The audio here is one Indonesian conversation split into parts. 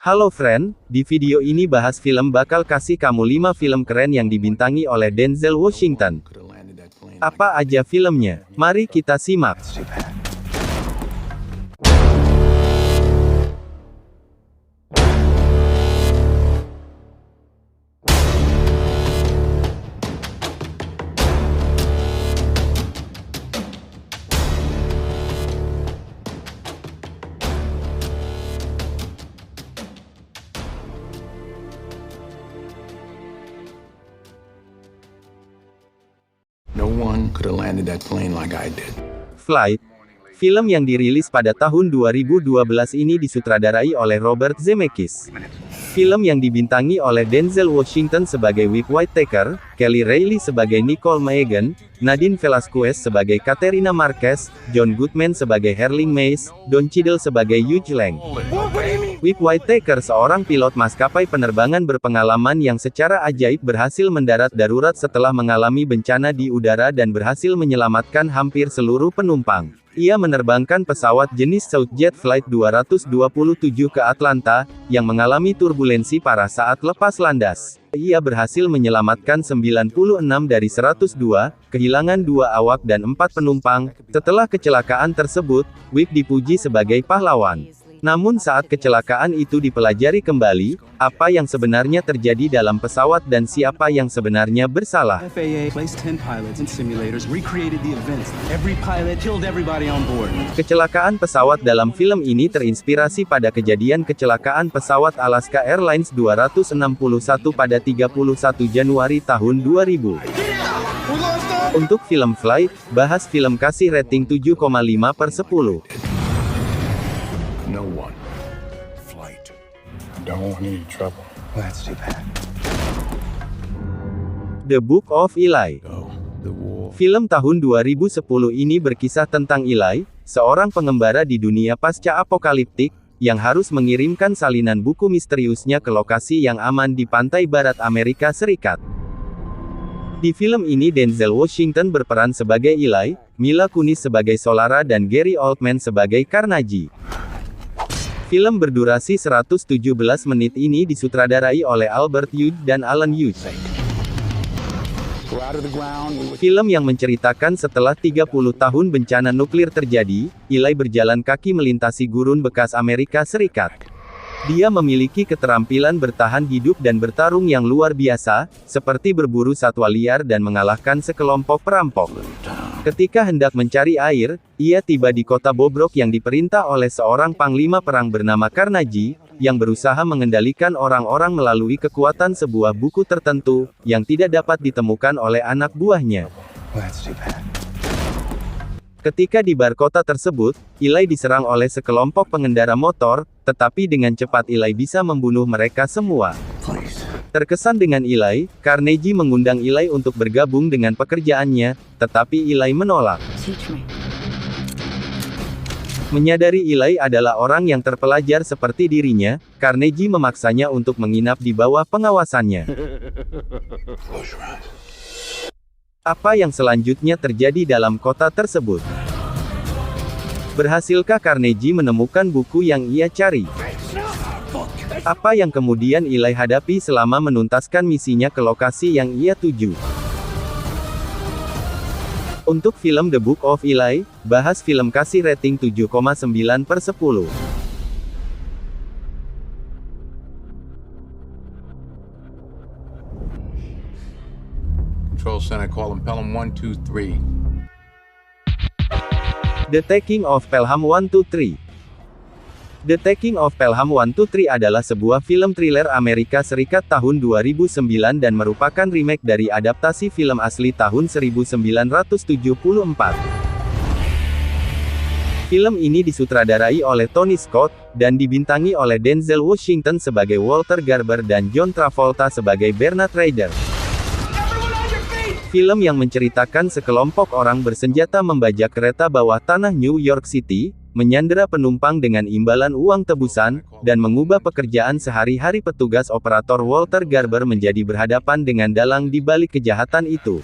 Halo friend, di video ini bahas film bakal kasih kamu 5 film keren yang dibintangi oleh Denzel Washington. Apa aja filmnya? Mari kita simak. No one could have landed that plane like I did. Flight. Film yang dirilis pada tahun 2012 ini disutradarai oleh Robert Zemeckis. Film yang dibintangi oleh Denzel Washington sebagai Whip Whitaker, Kelly Reilly sebagai Nicole Megan, Nadine Velasquez sebagai Katerina Marquez, John Goodman sebagai Herling Mace, Don Cheadle sebagai Hugh Lang. Whip Whitaker seorang pilot maskapai penerbangan berpengalaman yang secara ajaib berhasil mendarat darurat setelah mengalami bencana di udara dan berhasil menyelamatkan hampir seluruh penumpang. Ia menerbangkan pesawat jenis Southjet Flight 227 ke Atlanta, yang mengalami turbulensi parah saat lepas landas. Ia berhasil menyelamatkan 96 dari 102, kehilangan 2 awak dan 4 penumpang. Setelah kecelakaan tersebut, Whip dipuji sebagai pahlawan. Namun saat kecelakaan itu dipelajari kembali, apa yang sebenarnya terjadi dalam pesawat dan siapa yang sebenarnya bersalah. FAA placed 10 pilots in simulators, recreated the events. Every pilot killed everybody on board. Kecelakaan pesawat dalam film ini terinspirasi pada kejadian kecelakaan pesawat Alaska Airlines 261 pada 31 Januari tahun 2000. Untuk film Flight, bahas film kasih rating 7,5/10. No one. Flight. Don't want any trouble. That's too bad. The Book of Eli. Go. The war. Film tahun 2010 ini berkisah tentang Eli, seorang pengembara di dunia pasca apokaliptik, yang harus mengirimkan salinan buku misteriusnya ke lokasi yang aman di pantai barat Amerika Serikat. Di film ini Denzel Washington berperan sebagai Eli, Mila Kunis sebagai Solara dan Gary Oldman sebagai Carnage. Film berdurasi 117 menit ini disutradarai oleh Albert Hughes dan Alan Hughes. Film yang menceritakan setelah 30 tahun bencana nuklir terjadi, Eli berjalan kaki melintasi gurun bekas Amerika Serikat. Dia memiliki keterampilan bertahan hidup dan bertarung yang luar biasa, seperti berburu satwa liar dan mengalahkan sekelompok perampok. Ketika hendak mencari air, ia tiba di kota bobrok yang diperintah oleh seorang panglima perang bernama Carnage, yang berusaha mengendalikan orang-orang melalui kekuatan sebuah buku tertentu, yang tidak dapat ditemukan oleh anak buahnya. Ketika di bar kota tersebut, Eli diserang oleh sekelompok pengendara motor, tetapi dengan cepat Eli bisa membunuh mereka semua. Terkesan dengan Eli, Carnage mengundang Eli untuk bergabung dengan pekerjaannya, tetapi Eli menolak. Menyadari Eli adalah orang yang terpelajar seperti dirinya, Carnage memaksanya untuk menginap di bawah pengawasannya. Apa yang selanjutnya terjadi dalam kota tersebut? Berhasilkah Carnage menemukan buku yang ia cari? Apa yang kemudian Eli hadapi selama menuntaskan misinya ke lokasi yang ia tuju? Untuk film The Book of Eli, bahas film kasih rating 7,9/10. Control center, call him Pelham 123. The Taking of Pelham 123. The Taking of Pelham 123 adalah sebuah film thriller Amerika Serikat tahun 2009 dan merupakan remake dari adaptasi film asli tahun 1974. Film ini disutradarai oleh Tony Scott, dan dibintangi oleh Denzel Washington sebagai Walter Garber dan John Travolta sebagai Bernard Ryder. Film yang menceritakan sekelompok orang bersenjata membajak kereta bawah tanah New York City, menyandera penumpang dengan imbalan uang tebusan, dan mengubah pekerjaan sehari-hari petugas operator Walter Garber menjadi berhadapan dengan dalang di balik kejahatan itu.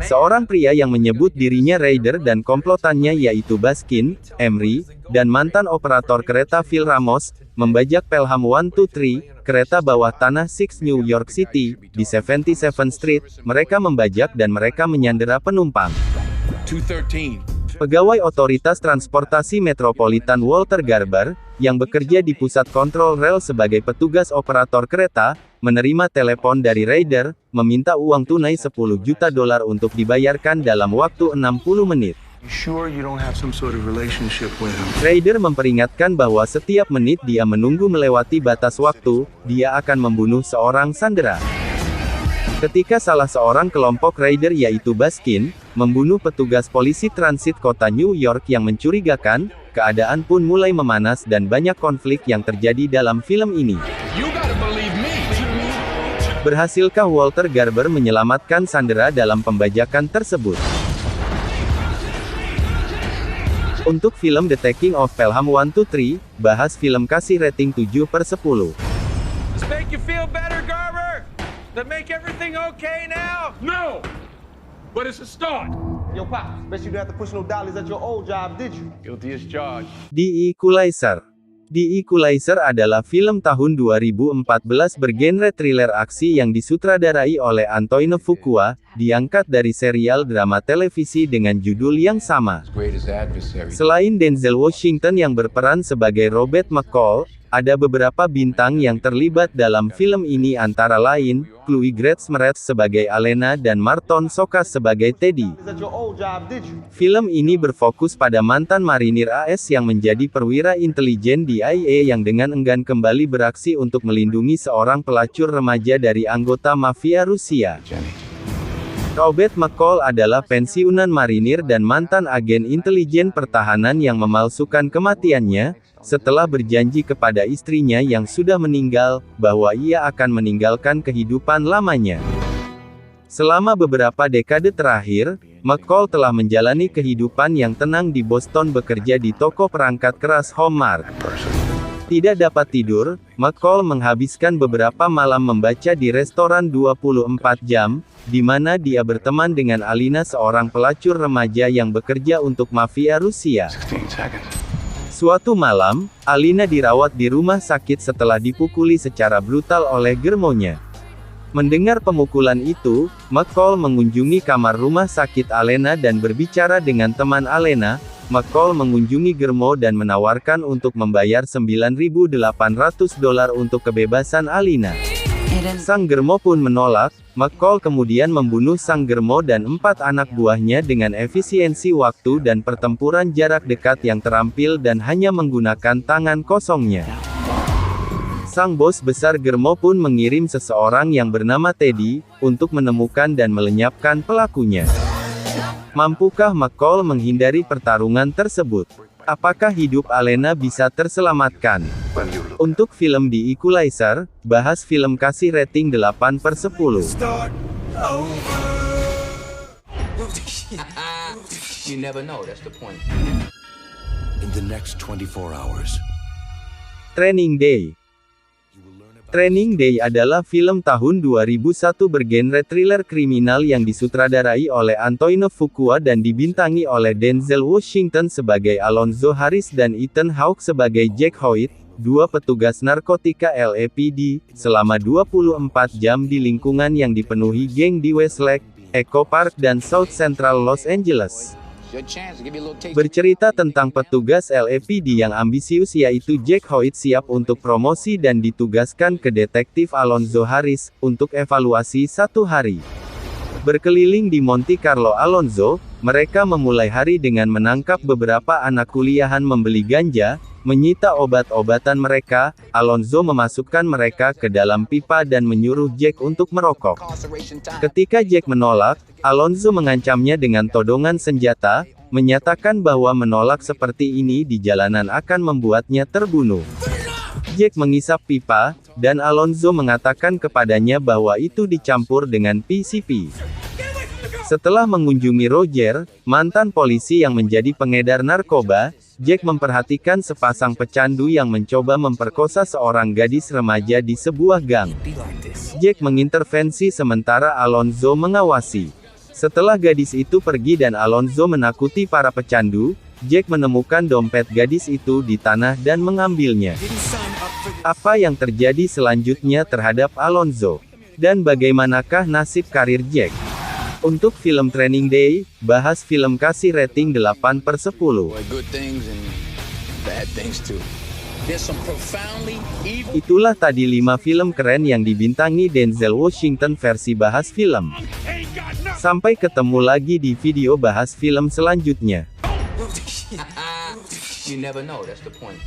Seorang pria yang menyebut dirinya Raider dan komplotannya yaitu Baskin, Emery, dan mantan operator kereta Phil Ramos, membajak Pelham 123, kereta bawah tanah 6 New York City, di 77 Street. Mereka membajak dan mereka menyandera penumpang. 213. Pegawai Otoritas Transportasi Metropolitan Walter Garber, yang bekerja di pusat kontrol rel sebagai petugas operator kereta, menerima telepon dari Raider, meminta uang tunai $10 juta untuk dibayarkan dalam waktu 60 menit. You sure you don't have some sort of relationship with him? Raider memperingatkan bahwa setiap menit dia menunggu melewati batas waktu, dia akan membunuh seorang sandera. Ketika salah seorang kelompok Raider yaitu Baskin, membunuh petugas polisi transit kota New York yang mencurigakan, keadaan pun mulai memanas dan banyak konflik yang terjadi dalam film ini. You gotta believe me. Berhasilkah Walter Garber menyelamatkan sandera dalam pembajakan tersebut? Untuk film The Taking of Pelham 123, bahas film kasih rating 7/10. Does make you feel better, Garber? Does that make everything okay now? No! But it's a start. Yo, Pop, bet you didn't have to push no dollies at your old job, did you? Guilty as charged. The Equalizer. The Equalizer adalah film tahun 2014 bergenre thriller aksi yang disutradarai oleh Antoine Fuqua, diangkat dari serial drama televisi dengan judul yang sama. Greatest adversary. Selain Denzel Washington yang berperan sebagai Robert McCall, ada beberapa bintang yang terlibat dalam film ini antara lain, Chloe Grace Moretz sebagai Alena dan Marton Sokas sebagai Teddy. At your old job, did you? Film ini berfokus pada mantan marinir AS yang menjadi perwira intelijen di IA yang dengan enggan kembali beraksi untuk melindungi seorang pelacur remaja dari anggota mafia Rusia. Jenny. Robert McCall adalah pensiunan marinir dan mantan agen intelijen pertahanan yang memalsukan kematiannya, setelah berjanji kepada istrinya yang sudah meninggal, bahwa ia akan meninggalkan kehidupan lamanya. Selama beberapa dekade terakhir, McCall telah menjalani kehidupan yang tenang di Boston bekerja di toko perangkat keras Hallmark. Tidak dapat tidur, McCall menghabiskan beberapa malam membaca di restoran 24 jam, di mana dia berteman dengan Alina seorang pelacur remaja yang bekerja untuk mafia Rusia. 16 seconds. Suatu malam, Alina dirawat di rumah sakit setelah dipukuli secara brutal oleh germonya. Mendengar pemukulan itu, McCall mengunjungi kamar rumah sakit Alena dan berbicara dengan teman Alena. McCall mengunjungi Germo dan menawarkan untuk membayar $9.800 untuk kebebasan Alina. Sang Germo pun menolak. McCall kemudian membunuh sang Germo dan 4 anak buahnya dengan efisiensi waktu dan pertempuran jarak dekat yang terampil dan hanya menggunakan tangan kosongnya. Sang bos besar Germo pun mengirim seseorang yang bernama Teddy, untuk menemukan dan melenyapkan pelakunya. Mampukah McCall menghindari pertarungan tersebut? Apakah hidup Alena bisa terselamatkan? Untuk film The Equalizer, bahas film kasih rating 8/10. You never know, that's the point. In the next 24 hours, Training Day. Training Day adalah film tahun 2001 bergenre thriller kriminal yang disutradarai oleh Antoine Fuqua dan dibintangi oleh Denzel Washington sebagai Alonzo Harris dan Ethan Hawke sebagai Jack Hoyt, dua petugas narkotika LAPD, selama 24 jam di lingkungan yang dipenuhi geng di Westlake, Echo Park dan South Central Los Angeles. Your chance to give you a little taste. Bercerita tentang petugas LAPD yang ambisius yaitu Jack Hoyt siap untuk promosi dan ditugaskan ke detektif Alonzo Harris, untuk evaluasi 1 hari. Berkeliling di Monte Carlo Alonzo, mereka memulai hari dengan menangkap beberapa anak kuliahan membeli ganja, menyita obat-obatan mereka. Alonzo memasukkan mereka ke dalam pipa dan menyuruh Jack untuk merokok. Ketika Jack menolak, Alonzo mengancamnya dengan todongan senjata, menyatakan bahwa menolak seperti ini di jalanan akan membuatnya terbunuh. Jack mengisap pipa, dan Alonzo mengatakan kepadanya bahwa itu dicampur dengan PCP. Setelah mengunjungi Roger, mantan polisi yang menjadi pengedar narkoba, Jack memperhatikan sepasang pecandu yang mencoba memperkosa seorang gadis remaja di sebuah gang. Jack mengintervensi sementara Alonzo mengawasi. Setelah gadis itu pergi dan Alonzo menakuti para pecandu, Jack menemukan dompet gadis itu di tanah dan mengambilnya. Apa yang terjadi selanjutnya terhadap Alonzo? Dan bagaimanakah nasib karir Jack? Untuk film Training Day, bahas film kasih rating 8/10. Good things and bad things too. There's some profoundly evil. Itulah tadi 5 film keren yang dibintangi Denzel Washington versi bahas film. Sampai ketemu lagi di video bahas film selanjutnya. You never know, that's the point.